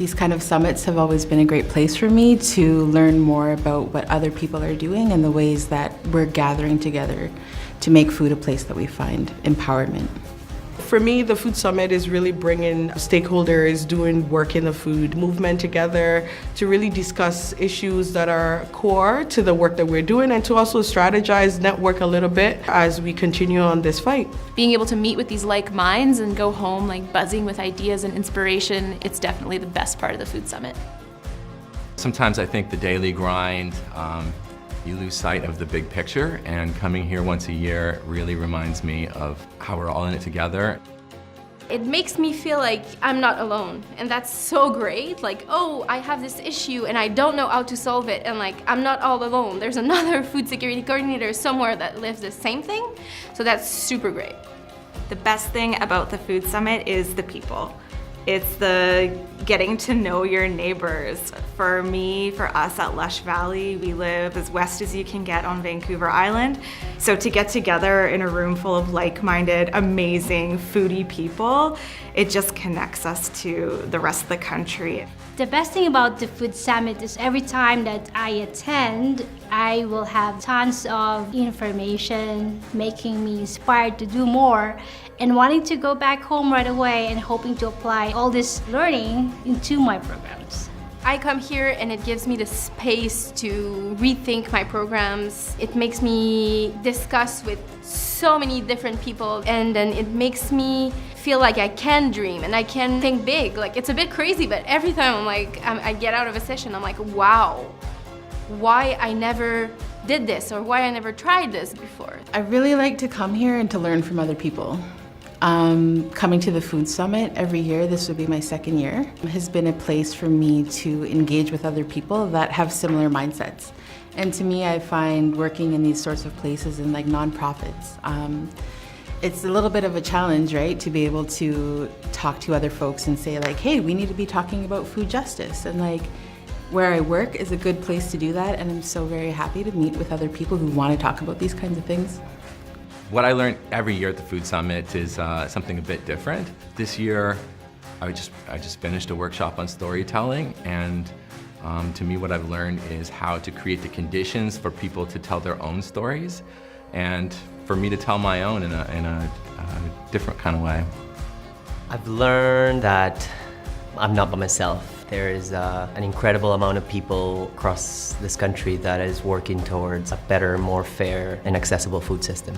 These kind of summits have always been a great place for me to learn more about what other people are doing and the ways that we're gathering together to make food a place that we find empowerment. For me, the Food Summit is really bringing stakeholders doing work in the food movement together to really discuss issues that are core to the work that we're doing and to also strategize, network a little bit as we continue on this fight. Being able to meet with these like minds and go home like buzzing with ideas and inspiration, it's definitely the best part of the Food Summit. Sometimes I think the daily grind, you lose sight of the big picture, and coming here once a year really reminds me of how we're all in it together. It makes me feel like I'm not alone, and that's so great. Like, oh, I have this issue and I don't know how to solve it, and like, I'm not all alone. There's another food security coordinator somewhere that lives the same thing, so that's super great. The best thing about the Food Summit is the people. It's the getting to know your neighbors. For me, for us at Lush Valley, we live as west as you can get on Vancouver Island. So to get together in a room full of like-minded, amazing, foodie people, it just connects us to the rest of the country. The best thing about the Food Summit is every time that I attend, I will have tons of information, making me inspired to do more and wanting to go back home right away and hoping to apply all this learning into my programs. I come here and it gives me the space to rethink my programs. It makes me discuss with so many different people, and then it makes me feel like I can dream and I can think big. Like, it's a bit crazy, but every time I get out of a session, I'm like, wow, why I never did this or why I never tried this before. I really like to come here and to learn from other people. Coming to the Food Summit every year, this would be my second year, has been a place for me to engage with other people that have similar mindsets. And to me, I find working in these sorts of places in like nonprofits, it's a little bit of a challenge, right? To be able to talk to other folks and say like, hey, we need to be talking about food justice. And like, where I work is a good place to do that, and I'm so very happy to meet with other people who want to talk about these kinds of things. What I learn every year at the Food Summit is something a bit different. This year, I just finished a workshop on storytelling, and to me what I've learned is how to create the conditions for people to tell their own stories, and for me to tell my own in a different kind of way. I've learned that I'm not by myself. There is an incredible amount of people across this country that is working towards a better, more fair and accessible food system.